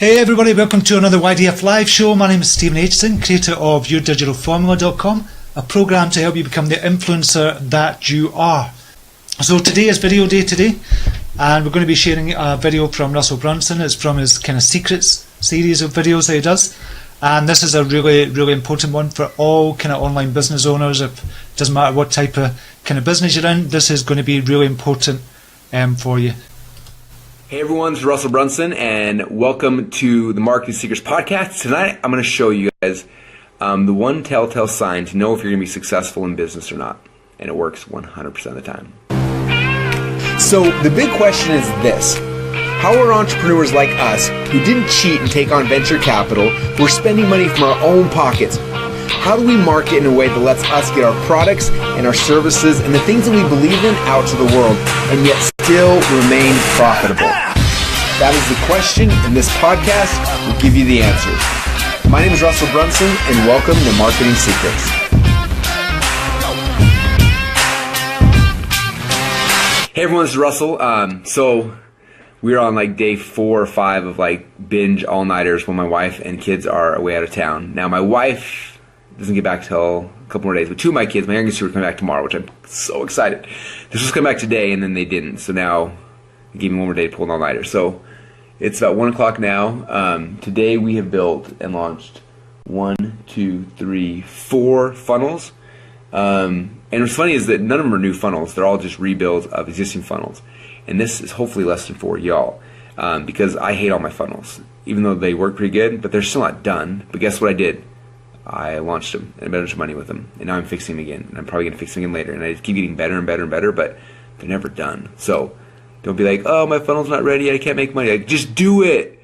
Hey everybody, welcome to another YDFLive show. My name is Stephen Aitchison, creator of YourDigitalFormula.com, a program to help you become the influencer that you are. So today is video day today, and we're going to be sharing a video from Russell Brunson. It's from his kind of secrets series of videos that he does, and this is a really important one for all kind of online business owners. It doesn't matter what type of kind of business you're in, this is going to be really important for you. Hey everyone, it's Russell Brunson, and welcome to the Marketing Secrets Podcast. Tonight I'm going to show you guys the one telltale sign to know if you're going to be successful in business or not, and it works 100% of the time. So the big question is this: how are entrepreneurs like us, who didn't cheat and take on venture capital, who are spending money from our own pockets, how do we market in a way that lets us get our products and our services and the things that we believe in out to the world, and yet still remain profitable? That is the question, and this podcast will give you the answers. My name is Russell Brunson, and welcome to Marketing Secrets. Hey everyone, this is Russell. So we're on like day 4 or 5 of like binge all-nighters when my wife and kids are away out of town. Now my wife doesn't get back till a couple more days, but 2 of my kids, my youngest 2, are coming back tomorrow, which I'm so excited. They're supposed to come back today, and then they didn't. So now they gave me one more day to pull an all-nighter. So it's about 1 o'clock now. Today we have built and launched 1, 2, 3, 4 funnels. And what's funny is that none of them are new funnels. They're all just rebuilds of existing funnels. And this is hopefully less than 4 y'all, because I hate all my funnels, even though they work pretty good, but they're still not done. But guess what I did? I launched them and I made a bunch of money with them, and now I'm fixing them again, and I'm probably going to fix them again later, and I just keep getting better and better and better, but they're never done. So don't be like, oh, my funnel's not ready, I can't make money. Like, just do it.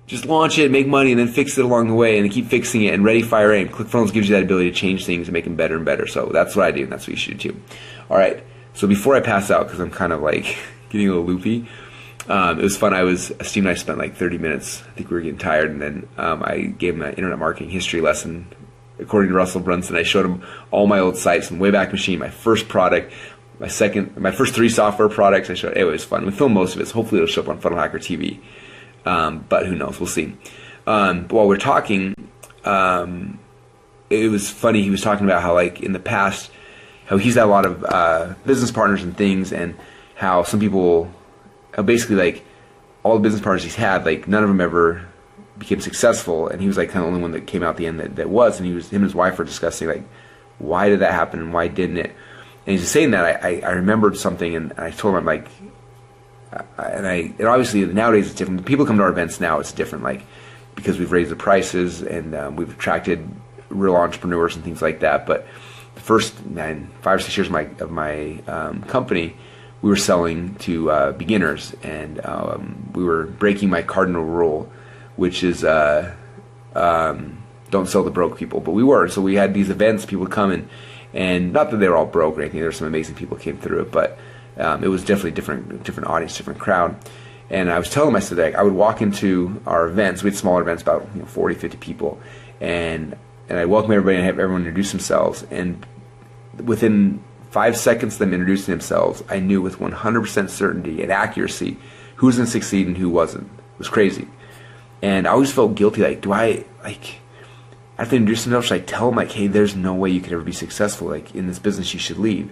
Just launch it, make money, and then fix it along the way, and then keep fixing it, and ready, fire, aim. ClickFunnels gives you that ability to change things and make them better and better. So that's what I do, and that's what you should do too. All right, so before I pass out, because I'm kind of like getting a little loopy, it was fun. Steve and I spent like 30 minutes. I think we were getting tired, and then I gave him an internet marketing history lesson. According to Russell Brunson, I showed him all my old sites from Wayback Machine, my first product, my first 3 software products. It was fun. We filmed most of it, so hopefully it'll show up on Funnel Hacker TV. But who knows? We'll see. But while we're talking, it was funny. He was talking about how, like, in the past, how he's had a lot of business partners and things, and how some people, basically, like, all the business partners he's had, like, none of them ever became successful, and he was like kind of the only one that came out at the end that was, and him and his wife were discussing, like, why did that happen and why didn't it? And he's just saying that I remembered something, and I told him, I'm like, and obviously nowadays it's different. When people come to our events now, it's different, like, because we've raised the prices, and we've attracted real entrepreneurs and things like that. But the first 5 or 6 years of my company, we were selling to beginners, and we were breaking my cardinal rule, which is don't sell to broke people. But we were. So we had these events, people would come in, and not that they were all broke or anything. There were some amazing people who came through it, but it was definitely different audience, different crowd. And I was telling them, I said, like, I would walk into our events. We had smaller events, about 40, 50 people, and I welcome everybody and have everyone introduce themselves. And within 5 seconds of them introducing themselves, I knew with 100% certainty and accuracy who was going to succeed and who wasn't. It was crazy. And I always felt guilty, like, do I, like, after they introduce themselves, should I tell them, like, hey, there's no way you could ever be successful, like, in this business, you should leave?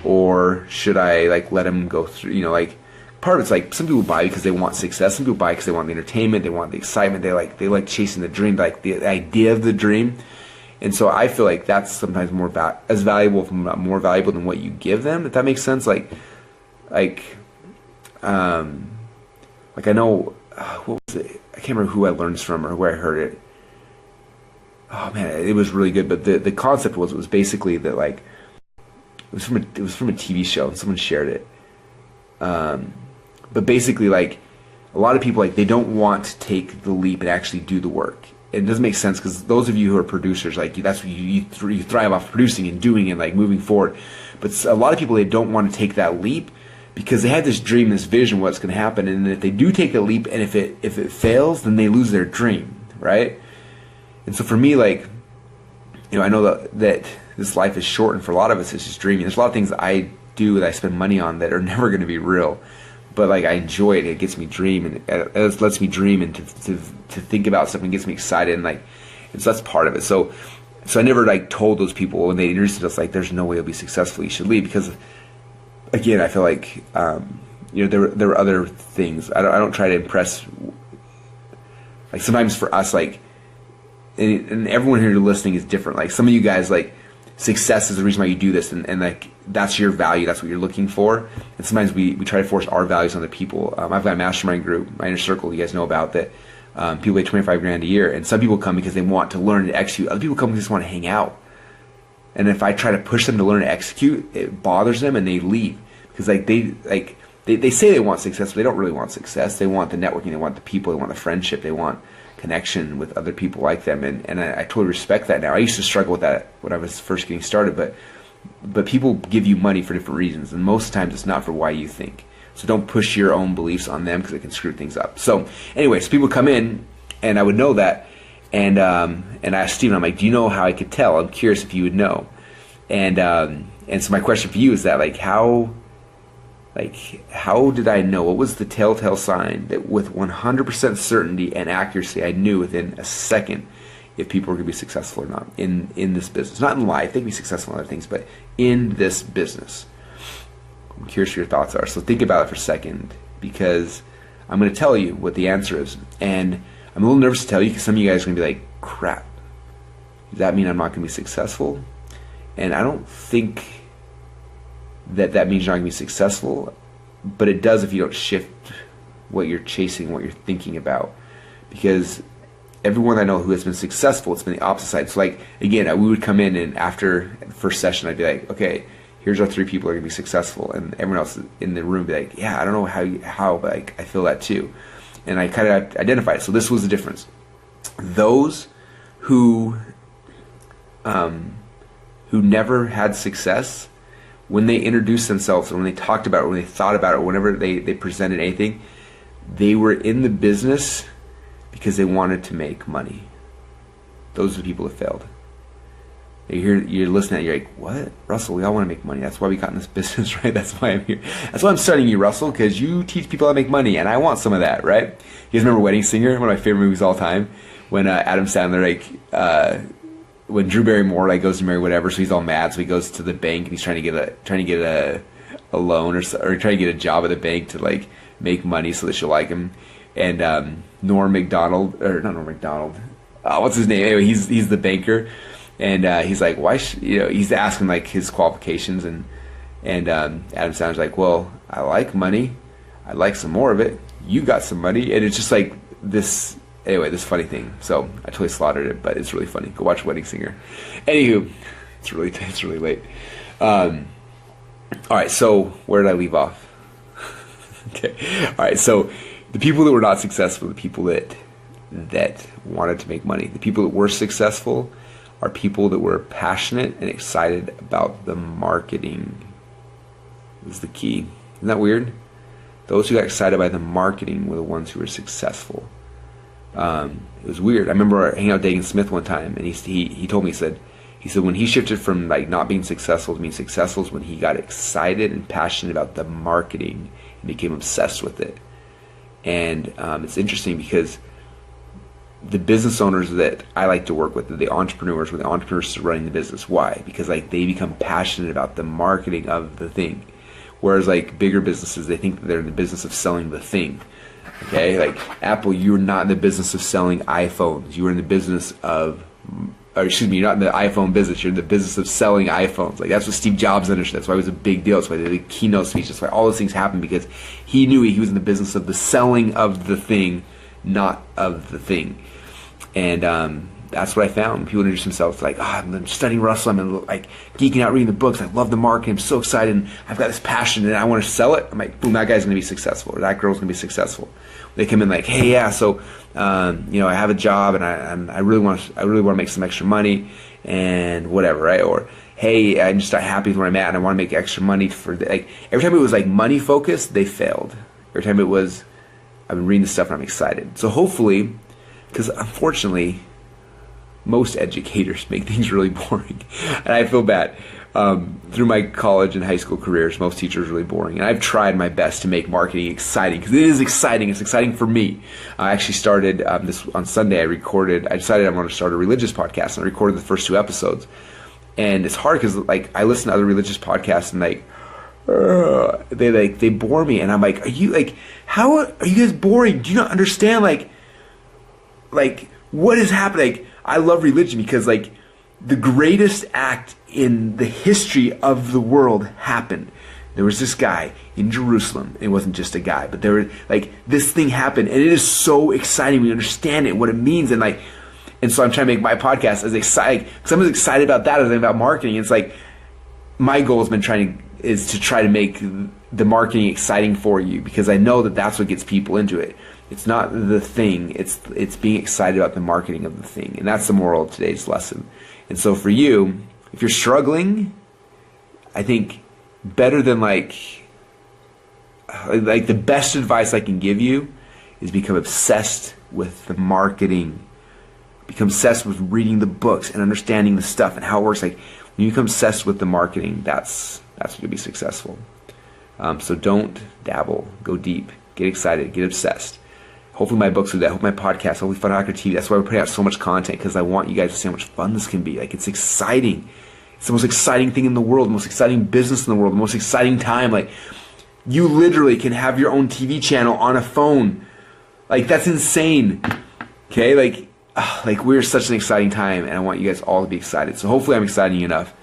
Or should I, like, let them go through, like, part of it's like, some people buy because they want success, some people buy because they want the entertainment, they want the excitement, they like chasing the dream, like, the idea of the dream. And so I feel like that's sometimes more valuable, if not more valuable, than what you give them, if that makes sense. Like I know, what was it? I can't remember who I learned this from or where I heard it. Oh man, it was really good. But the concept was basically that, like, it was from a TV show, and someone shared it. But basically, like, a lot of people, like, they don't want to take the leap and actually do the work. And it doesn't make sense, because those of you who are producers, like, that's what you thrive off producing and doing and, like, moving forward. But a lot of people, they don't want to take that leap because they had this dream, this vision, what's going to happen. And if they do take the leap, and if it fails, then they lose their dream, right? And so for me, like, I know that this life is short, and for a lot of us, it's just dreaming. There's a lot of things that I do that I spend money on that are never going to be real. but like I enjoy it. It gets me dream, and it lets me dream and to think about something, gets me excited, and so that's part of it. So I never like told those people when they introduced us like, there's no way you'll be successful, you should leave, because again, I feel like there were other things. I don't try to impress. Like sometimes for us, like, and everyone here listening is different. Like some of you guys, like, success is the reason why you do this, and like that's your value, that's what you're looking for. And sometimes we try to force our values on the people. I've got a mastermind group, my inner circle, you guys know about that. People pay 25 grand a year, and some people come because they want to learn and execute. Other people come because they just want to hang out. And if I try to push them to learn and execute, it bothers them and they leave, because they say they want success, but they don't really want success. They want the networking, they want the people, they want the friendship, they want connection with other people like them, and I totally respect that now. I used to struggle with that when I was first getting started, but people give you money for different reasons, and most times it's not for why you think. So don't push your own beliefs on them, because it can screw things up. So anyways, people come in, and I would know that, and I asked Steven, I'm like, do you know how I could tell? I'm curious if you would know. And so my question for you is that, like, how did I know? What was the telltale sign that with 100% certainty and accuracy I knew within a second if people were going to be successful or not in this business? Not in life, they can be successful in other things, but in this business. I'm curious what your thoughts are. So think about it for a second, because I'm going to tell you what the answer is. And I'm a little nervous to tell you, because some of you guys are going to be like, crap, does that mean I'm not going to be successful? And I don't think that means you're not going to be successful, but it does if you don't shift what you're chasing, what you're thinking about. Because everyone I know who has been successful, it's been the opposite side. So like, again, we would come in, and after the first session, I'd be like, okay, here's our 3 people who are going to be successful. And everyone else in the room would be like, yeah, I don't know how, but like, I feel that too. And I kind of identified it. So this was the difference. Those who never had success, when they introduced themselves, or when they talked about it, or when they thought about it, or whenever they presented anything, they were in the business because they wanted to make money. Those are the people that failed. You're listening, you're like, what? Russell, we all want to make money. That's why we got in this business, right? That's why I'm here. That's why I'm studying you, Russell, because you teach people how to make money, and I want some of that, right? You guys remember Wedding Singer? One of my favorite movies of all time, when Adam Sandler, when Drew Barrymore goes to marry whatever, so he's all mad, so he goes to the bank and he's trying to get a loan, or trying to get a job at the bank to make money so that she'll like him. And Norm Macdonald, what's his name? Anyway, he's the banker, and he's like, why? He's asking his qualifications, and Adam Sandler's like, well, I like money, I'd like some more of it. You got some money, and it's just like this. Anyway, this funny thing. So I totally slaughtered it, but it's really funny. Go watch Wedding Singer. Anywho, it's really late. All right, so where did I leave off? Okay. All right, so the people that were not successful, the people that wanted to make money, the people that were successful are people that were passionate and excited about the marketing. This is the key. Isn't that weird? Those who got excited by the marketing were the ones who were successful. It was weird. I remember hanging out with Dagan Smith one time, and he told me, he said when he shifted from not being successful to being successful is when he got excited and passionate about the marketing and became obsessed with it. And it's interesting because the business owners that I like to work with, the entrepreneurs, were the entrepreneurs running the business. Why? Because they become passionate about the marketing of the thing. Whereas bigger businesses, they think that they're in the business of selling the thing. Okay, Apple, you're not in the business of selling iPhones. You are in the business of, you're not in the iPhone business. You're in the business of selling iPhones. That's what Steve Jobs understood. That's why it was a big deal. That's why they did a keynote speech. That's why all those things happened, because he knew he was in the business of the selling of the thing, not of the thing. And that's what I found. People introduce themselves I'm studying Russell. I'm geeking out reading the books. I love the market. I'm so excited. And I've got this passion and I want to sell it. I'm like, boom, that guy's going to be successful, or that girl's going to be successful. They come in hey, yeah, so I have a job and I really want to make some extra money and whatever, right? Or hey, I'm just not happy with where I'm at and I want to make extra money for every time it was money focused, they failed. Every time it was, I've been reading this stuff and I'm excited. So hopefully, because unfortunately, most educators make things really boring, and I feel bad. through my college and high school careers, most teachers are really boring. And I've tried my best to make marketing exciting, because it is exciting. It's exciting for me. I actually started this on Sunday. I decided I'm going to start a religious podcast, and I recorded the first 2 episodes. And it's hard because I listen to other religious podcasts, and they bore me, and I'm like, how are you guys boring? Do you not understand what is happening? I love religion because the greatest act in the history of the world happened. There was this guy in Jerusalem. It wasn't just a guy, but there was this thing happened, and it is so exciting. We understand it, what it means, and so I'm trying to make my podcast as exciting, because I'm as excited about that as I'm about marketing. It's my goal has been to try to make the marketing exciting for you, because I know that that's what gets people into it. It's not the thing, it's being excited about the marketing of the thing. And that's the moral of today's lesson. And so for you, if you're struggling, I think better than the best advice I can give you is become obsessed with the marketing. Become obsessed with reading the books and understanding the stuff and how it works. When you become obsessed with the marketing, that's when you'll be successful. So don't dabble, go deep, get excited, get obsessed. Hopefully my books do that. Hopefully my podcast, hopefully Fun Hacker TV. That's why we're putting out so much content, because I want you guys to see how much fun this can be. It's exciting. It's the most exciting thing in the world, the most exciting business in the world, the most exciting time. You literally can have your own TV channel on a phone. That's insane. Okay? We're such an exciting time, and I want you guys all to be excited. So hopefully I'm exciting you enough.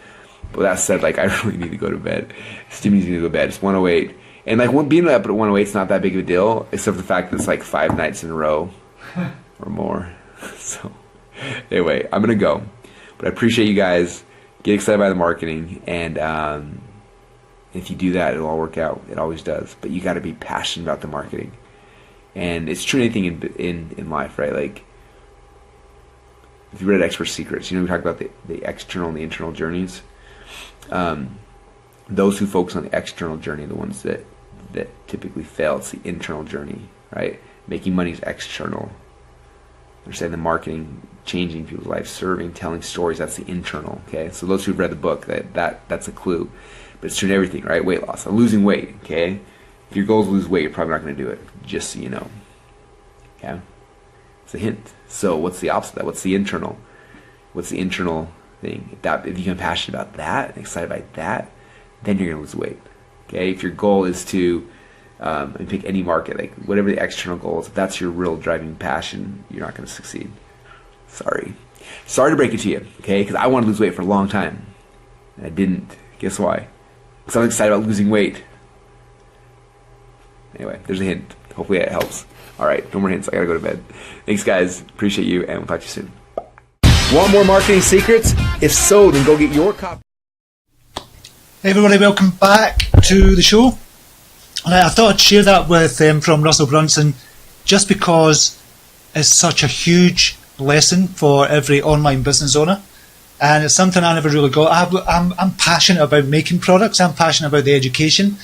But that said, I really need to go to bed. Steve needs to go to bed. It's 1:08. And being up at 1:08 is not that big of a deal, except for the fact that it's 5 nights in a row or more. So anyway, I'm going to go. But I appreciate you guys. Get excited by the marketing. And if you do that, it'll all work out. It always does. But you got to be passionate about the marketing. And it's true in anything in life, right? If you read Expert Secrets, we talk about the external and the internal journeys. Those who focus on the external journey are the ones that typically fail. It's the internal journey, right? Making money is external. Understand the marketing, changing people's lives, serving, telling stories, that's the internal, okay? So those who've read the book, that's a clue. But it's true in everything, right? Weight loss, losing weight, okay? If your goal is to lose weight, you're probably not going to do it, just so you know, okay? It's a hint. So what's the opposite of that? What's the internal? What's the internal thing? If you become passionate about that and excited by that, then you're going to lose weight. Okay? If your goal is to pick any market, whatever the external goal is, if that's your real driving passion, you're not going to succeed. Sorry to break it to you, okay? Because I wanted to lose weight for a long time, and I didn't. Guess why? Because I was excited about losing weight. Anyway, there's a hint. Hopefully it helps. All right, no more hints. I gotta go to bed. Thanks, guys. Appreciate you, and we'll talk to you soon. Want more marketing secrets? If so, then go get your copy. Hey everybody, welcome back to the show. I thought I'd share that with from Russell Brunson, just because it's such a huge lesson for every online business owner, and it's something I never really got. I'm passionate about making products. I'm passionate about the education,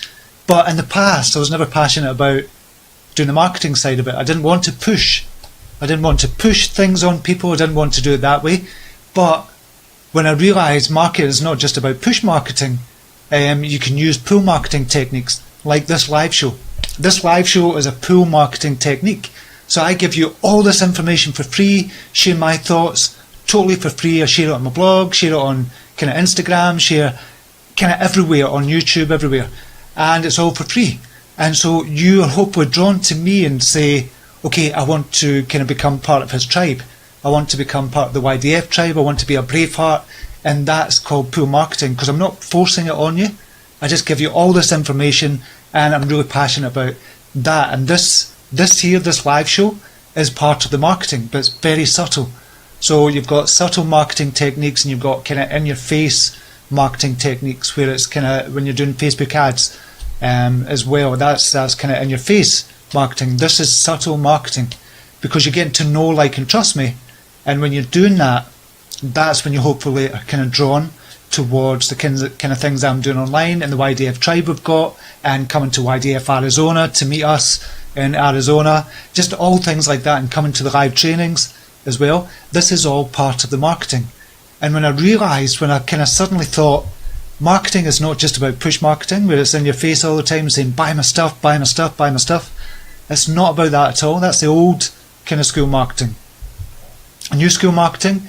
but in the past I was never passionate about doing the marketing side of it. I didn't want to push things on people. I didn't want to do it that way. But when I realised marketing is not just about push marketing, you can use pull marketing techniques like this live show. This live show is a pull marketing technique. So I give you all this information for free, share my thoughts totally for free. I share it on my blog, share it on kind of Instagram, share kind of everywhere, on YouTube, everywhere. And it's all for free. And so you are hopefully drawn to me and say, okay, I want to kind of become part of his tribe. I want to become part of the YDF tribe. I want to be a Braveheart. And that's called pull marketing, because I'm not forcing it on you. I just give you all this information, and I'm really passionate about that. And this live show is part of the marketing, but it's very subtle. So you've got subtle marketing techniques, and you've got kind of in-your-face marketing techniques, where it's kind of when you're doing Facebook ads as well. That's kind of in-your-face marketing. This is subtle marketing, because you're getting to know, like, and trust me. And when you're doing that, that's when you hopefully are kind of drawn towards the kind of things I'm doing online in the YDF tribe we've got, and coming to YDF Arizona to meet us in Arizona, just all things like that, and coming to the live trainings as well. This is all part of the marketing. And when I realised, when I kind of suddenly thought, marketing is not just about push marketing, where it's in your face all the time saying, buy my stuff, buy my stuff, buy my stuff. It's not about that at all. That's the old kind of school marketing. New school marketing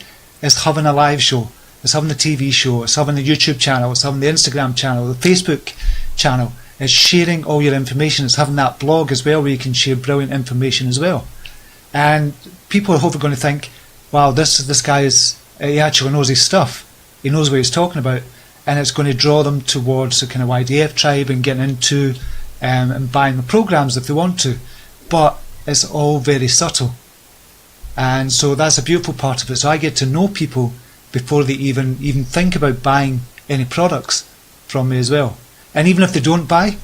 is having a live show. It's having the TV show. It's having the YouTube channel. It's having the Instagram channel, the Facebook channel. It's sharing all your information. It's having that blog as well, where you can share brilliant information as well. And people are hopefully going to think, wow, this guy he actually knows his stuff. He knows what he's talking about. And it's going to draw them towards the kind of YDF tribe and getting into and buying the programs if they want to. But it's all very subtle. And so that's a beautiful part of it. So I get to know people before they even think about buying any products from me as well. And even if they don't buy,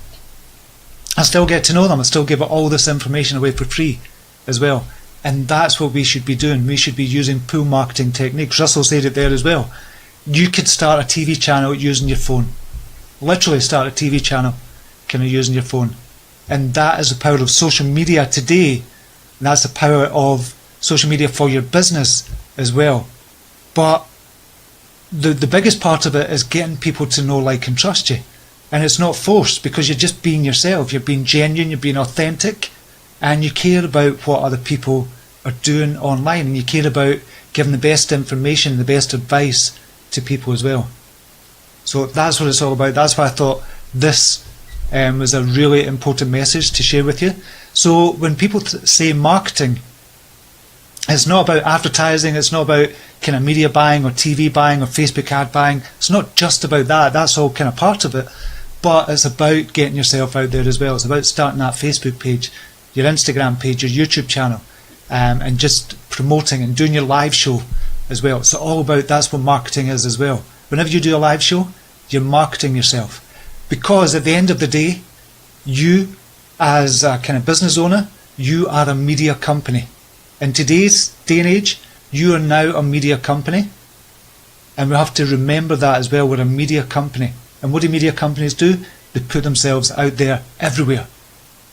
I still get to know them. I still give all this information away for free as well. And that's what we should be doing. We should be using pull marketing techniques. Russell said it there as well. You could start a TV channel using your phone. Literally start a TV channel kind of using your phone. And that is the power of social media today. And that's the power of social media for your business as well. But the biggest part of it is getting people to know, like, and trust you. And it's not forced, because you're just being yourself. You're being genuine, you're being authentic, and you care about what other people are doing online, and you care about giving the best information, the best advice to people as well. So that's what it's all about. That's why I thought this was a really important message to share with you. So when people say marketing, it's not about advertising, it's not about kind of media buying or TV buying or Facebook ad buying. It's not just about that. That's all kind of part of it. But it's about getting yourself out there as well. It's about starting that Facebook page, your Instagram page, your YouTube channel, and just promoting and doing your live show as well. It's all about, that's what marketing is as well. Whenever you do a live show, you're marketing yourself. Because at the end of the day, you as a kind of business owner, you are a media company. In today's day and age, you are now a media company. And we have to remember that as well. We're a media company. And what do media companies do? They put themselves out there everywhere.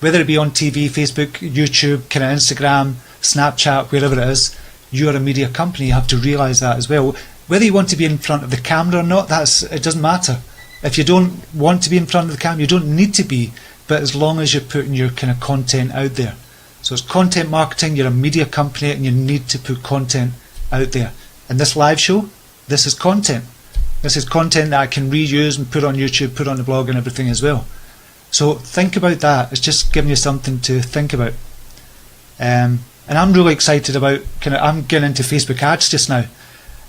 Whether it be on TV, Facebook, YouTube, kind of Instagram, Snapchat, wherever it is, you're a media company. You have to realise that as well. Whether you want to be in front of the camera or not, it doesn't matter. If you don't want to be in front of the camera, you don't need to be. But as long as you're putting your kind of content out there. So it's content marketing, you're a media company, and you need to put content out there. And this live show, this is content. This is content that I can reuse and put on YouTube, put on the blog and everything as well. So think about that. It's just giving you something to think about. And I'm really excited about, I'm getting into Facebook ads just now.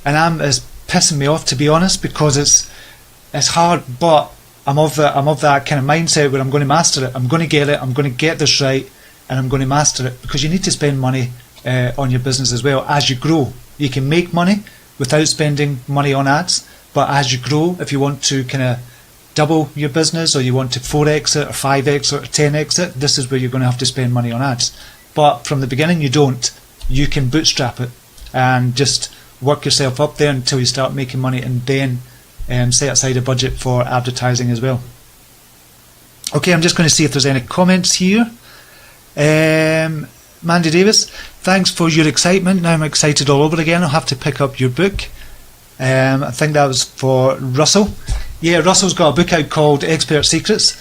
And it's pissing me off, to be honest, because it's hard, but I'm of that kind of mindset where I'm going to master it. I'm going to get it. I'm going to get this right. And I'm going to master it, because you need to spend money on your business as well as you grow. You can make money without spending money on ads, but as you grow, if you want to kind of double your business, or you want to 4x it or 5x or 10x it, this is where you're going to have to spend money on ads. But from the beginning, you don't. You can bootstrap it and just work yourself up there until you start making money, and then set aside a budget for advertising as well. Okay, I'm just going to see if there's any comments here. Mandy Davis, thanks for your excitement. Now I'm excited all over again. I'll have to pick up your book. I think that was for Russell. Yeah, Russell's got a book out called Expert Secrets.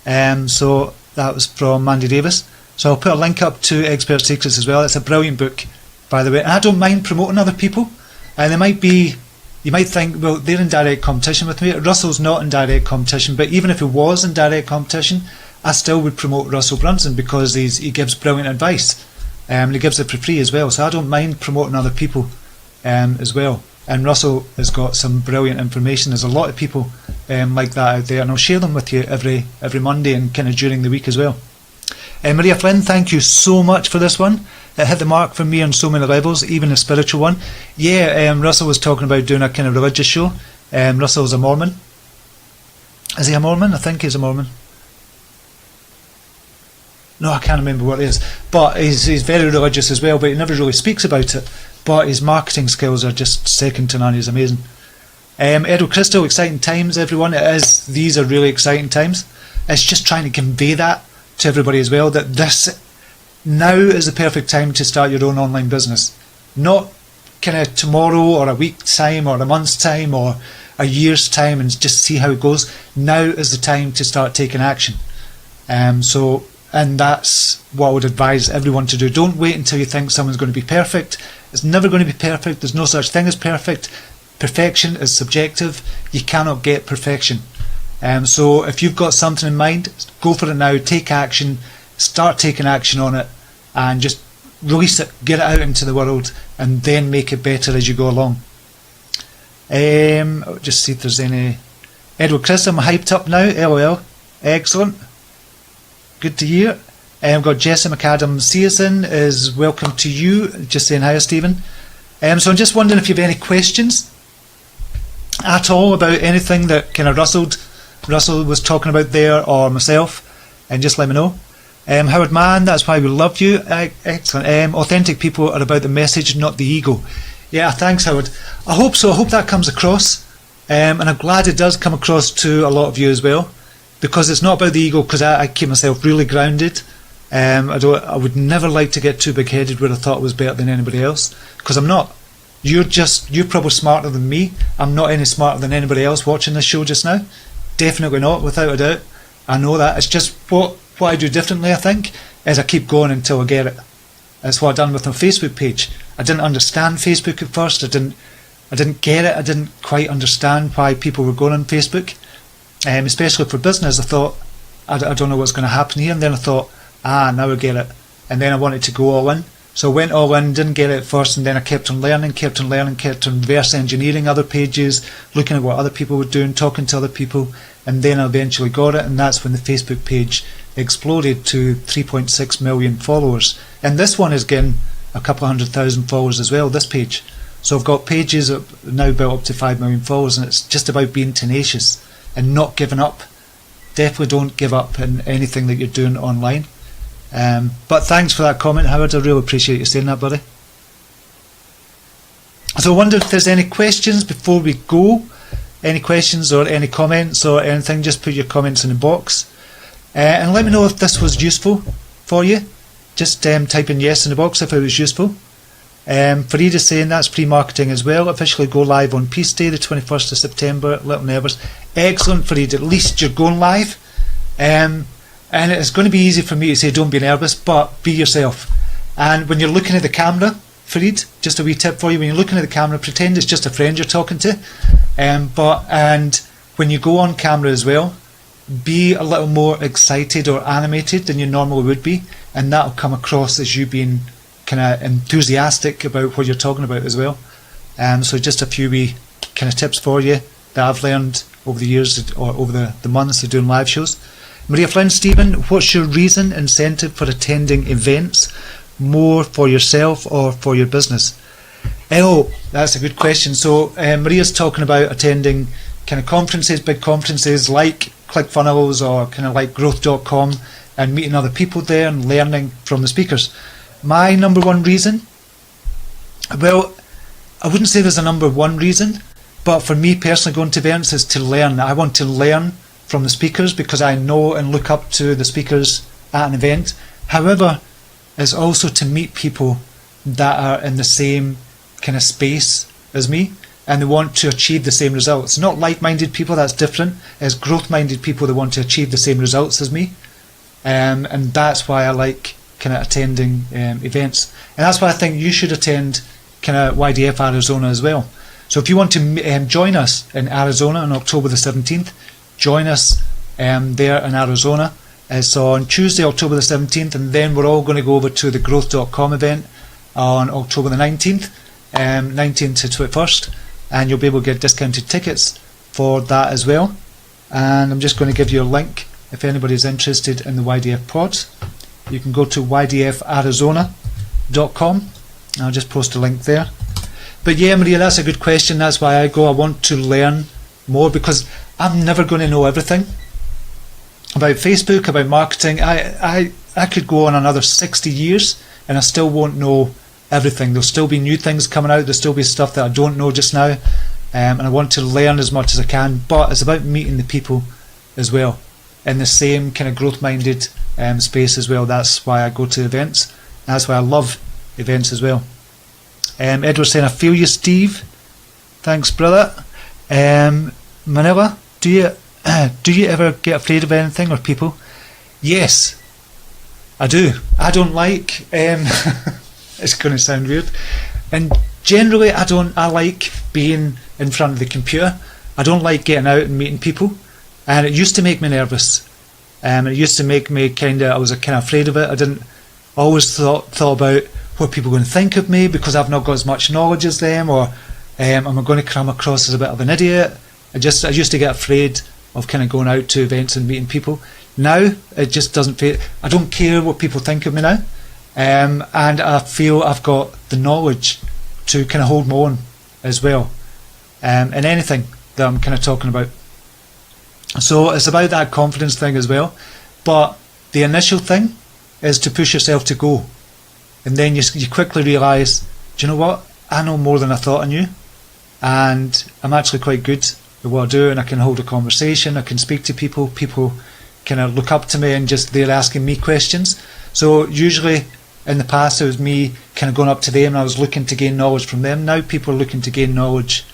So that was from Mandy Davis. So I'll put a link up to Expert Secrets as well. It's a brilliant book, by the way. And I don't mind promoting other people. And you might think, well, they're in direct competition with me. Russell's not in direct competition, but even if he was in direct competition, I still would promote Russell Brunson, because he gives brilliant advice. And he gives it for free as well. So I don't mind promoting other people as well. And Russell has got some brilliant information. There's a lot of people like that out there, and I'll share them with you every Monday and kind of during the week as well. Maria Flynn, thank you so much for this one. It hit the mark for me on so many levels, even a spiritual one. Yeah, Russell was talking about doing a kind of religious show. Russell's a Mormon. Is he a Mormon? I think he's a Mormon. No, I can't remember what it is. But he's very religious as well, but he never really speaks about it. But his marketing skills are just second to none. He's amazing. Edo Crystal, exciting times, everyone. These are really exciting times. It's just trying to convey that to everybody as well, that this now is the perfect time to start your own online business. Not kind of tomorrow or a week's time or a month's time or a year's time and just see how it goes. Now is the time to start taking action. And that's what I would advise everyone to do. Don't wait until you think someone's going to be perfect. It's never going to be perfect. There's no such thing as perfect. Perfection is subjective. You cannot get perfection. So if you've got something in mind, go for it now. Take action. Start taking action on it, and just release it. Get it out into the world, and then make it better as you go along. Just see if there's any. Edward Chris, I'm hyped up now. LOL. Excellent. Good to hear. We've got Jesse McAdam Season is welcome to you. Just saying hi, Stephen. So I'm just wondering if you have any questions at all about anything that kind of Russell was talking about there, or myself, and just let me know. Howard Mann, that's why we love you. Excellent. Authentic people are about the message, not the ego. Yeah, thanks, Howard. I hope so. I hope that comes across, and I'm glad it does come across to a lot of you as well, because it's not about the ego. Because I keep myself really grounded. I would never like to get too big-headed where I thought I was better than anybody else, because I'm not. You're probably smarter than me. I'm not any smarter than anybody else watching this show just now. Definitely not, without a doubt. I know that. It's just what I do differently, I think, is I keep going until I get it. That's what I've done with my Facebook page. I didn't understand Facebook at first. I didn't get it. I didn't quite understand why people were going on Facebook, especially for business. I thought, I don't know what's going to happen here. And then I thought, now I get it. And then I wanted to go all in. So I went all in, didn't get it at first, and then I kept on learning, kept on reverse engineering other pages, looking at what other people were doing, talking to other people, and then I eventually got it, and that's when the Facebook page exploded to 3.6 million followers. And this one is getting a couple of 100,000 followers as well, this page. So I've got pages that are now built up to 5 million followers, and it's just about being tenacious and not giving up. Definitely don't give up in anything that you're doing online. But thanks for that comment, Howard. I really appreciate you saying that, buddy. So I wonder if there's any questions before we go. Any questions or any comments or anything, just put your comments in the box. And let me know if this was useful for you. Just type in yes in the box if it was useful. Farid is saying that's pre-marketing as well. Officially go live on Peace Day, the 21st of September. Little nervous. Excellent, Farid. At least you're going live. And it's going to be easy for me to say don't be nervous, but be yourself. And when you're looking at the camera, Farid, just a wee tip for you, when you're looking at the camera, pretend it's just a friend you're talking to. And when you go on camera as well, be a little more excited or animated than you normally would be, and that'll come across as you being kind of enthusiastic about what you're talking about as well. So just a few wee kind of tips for you that I've learned over the years or over the months of doing live shows. Maria Flynn, Stephen, what's your reason, incentive for attending events, more for yourself or for your business? Oh, that's a good question. So Maria's talking about attending kind of conferences, big conferences like ClickFunnels or kind of like growth.com, and meeting other people there and learning from the speakers. My number one reason? Well, I wouldn't say there's a number one reason, but for me personally going to events is to learn. I want to learn from the speakers because I know and look up to the speakers at an event. However, it's also to meet people that are in the same kind of space as me and they want to achieve the same results. Not like-minded people, that's different. It's growth-minded people that want to achieve the same results as me. And that's why I like kind of attending events. And that's why I think you should attend kind of YDF Arizona as well. So if you want to join us in Arizona on October the 17th, join us there in Arizona. It's on Tuesday, October the 17th, and then we're all going to go over to the growth.com event on October the 19th, 19th to 21st, and you'll be able to get discounted tickets for that as well. And I'm just going to give you a link if anybody's interested in the YDF pods. You can go to ydfarizona.com. I'll just post a link there. But yeah, Maria, that's a good question. That's why I go. I want to learn more because I'm never going to know everything about Facebook, about marketing. I could go on another 60 years and I still won't know everything. There'll still be new things coming out. There'll still be stuff that I don't know just now, and I want to learn as much as I can. But it's about meeting the people as well in the same kind of growth-minded space as well. That's why I go to events. That's why I love events as well. Edward's saying, I feel you, Steve. Thanks, brother. Manila, do you ever get afraid of anything or people? Yes, I do. I don't like. It's going to sound weird, and generally I like being in front of the computer. I don't like getting out and meeting people, and it used to make me nervous. It used to make me I was kind of afraid of it. I didn't always thought about what people were going to think of me because I've not got as much knowledge as them, or am I going to come across as a bit of an idiot? I used to get afraid of kind of going out to events and meeting people. Now it just doesn't feel. I don't care what people think of me now, and I feel I've got the knowledge to kind of hold my own as well, in anything that I'm kind of talking about. So it's about that confidence thing as well. But the initial thing is to push yourself to go, and then you quickly realise, do you know what? I know more than I thought I knew, and I'm actually quite good at what I do, and I can hold a conversation. I can speak to people. People kind of look up to me and they're asking me questions. So usually in the past it was me kind of going up to them and I was looking to gain knowledge from them. Now people are looking to gain knowledge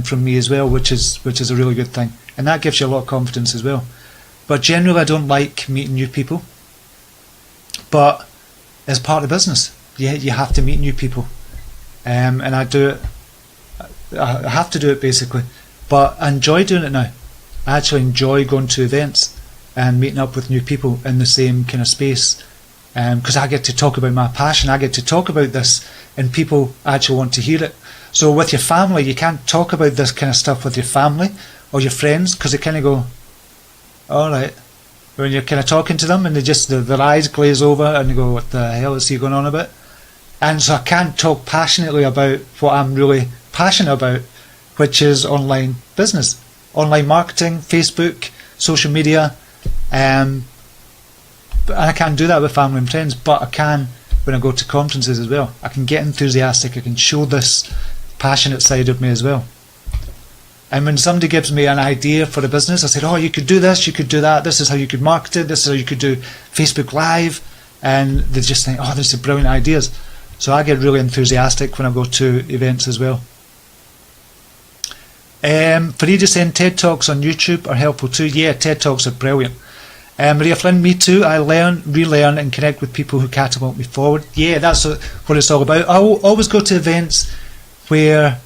from me as well, which is a really good thing, and that gives you a lot of confidence as well. But generally I don't like meeting new people, but as part of business you have to meet new people, and I do it. I have to do it basically, but I enjoy doing it now. I actually enjoy going to events and meeting up with new people in the same kind of space, because I get to talk about my passion. I get to talk about this and people actually want to hear it. So with your family, you can't talk about this kind of stuff with your family or your friends, because they kind of go, alright, when you're kind of talking to them and their eyes glaze over and they go, what the hell is he going on about? And so I can't talk passionately about what I'm really passionate about, which is online business, online marketing, Facebook, social media, and I can't do that with family and friends, but I can when I go to conferences as well. I can get enthusiastic. I can show this passionate side of me as well. And when somebody gives me an idea for a business, I said, oh, you could do this, you could do that, this is how you could market it, this is how you could do Facebook Live, and they just think, oh, these are brilliant ideas. So I get really enthusiastic when I go to events as well. Farida saying TED Talks on YouTube are helpful too. Yeah, TED Talks are brilliant. Maria Flynn, me too. I learn, relearn and connect with people who catapult me forward. Yeah, that's what it's all about. I always go to events where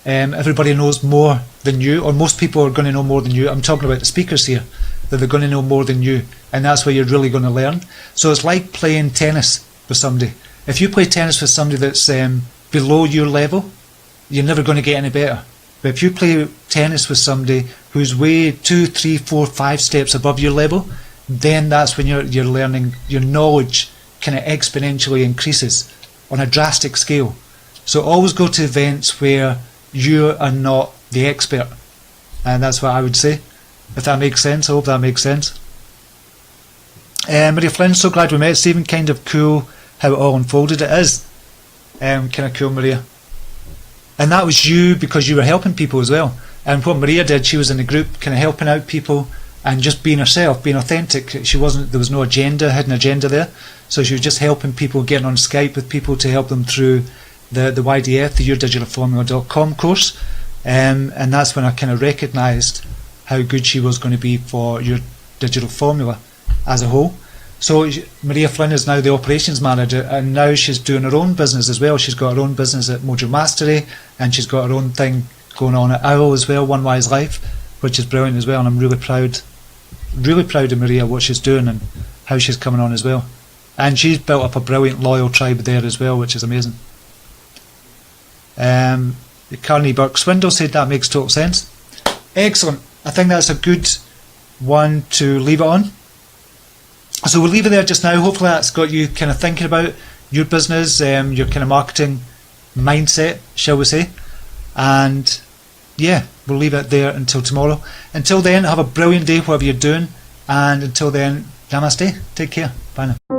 everybody knows more than you, or most people are going to know more than you. I'm talking about the speakers here, that they're going to know more than you, and that's where you're really going to learn. So it's like playing tennis with somebody. If you play tennis with somebody that's below your level, you're never going to get any better. But if you play tennis with somebody who's way 2, 3, 4, 5 steps above your level, then that's when you're learning. Your knowledge kind of exponentially increases on a drastic scale. So always go to events where you are not the expert, and that's what I would say, if that makes sense. I hope that makes sense. Maria Flynn, so glad we met, Stephen. Kind of cool how it all unfolded. It is kind of cool, Maria. And that was you because you were helping people as well. And what Maria did, she was in a group kind of helping out people and just being herself, being authentic. There was no hidden agenda there. So she was just helping people, getting on Skype with people to help them through the YDF, the YourDigitalFormula.com course. And that's when I kind of recognised how good she was going to be for Your Digital Formula as a whole. So Maria Flynn is now the operations manager, and now she's doing her own business as well. She's got her own business at Mojo Mastery, and she's got her own thing going on at OWL as well, YDFLive, which is brilliant as well. And I'm really proud of Maria, what she's doing and how she's coming on as well. And she's built up a brilliant loyal tribe there as well, which is amazing. Carney Burke Swindle said that makes total sense. Excellent. I think that's a good one to leave it on. So we'll leave it there just now. Hopefully that's got you kind of thinking about your business, your kind of marketing mindset, shall we say. And yeah, we'll leave it there until tomorrow. Until then, have a brilliant day, whatever you're doing. And until then, namaste. Take care. Bye now.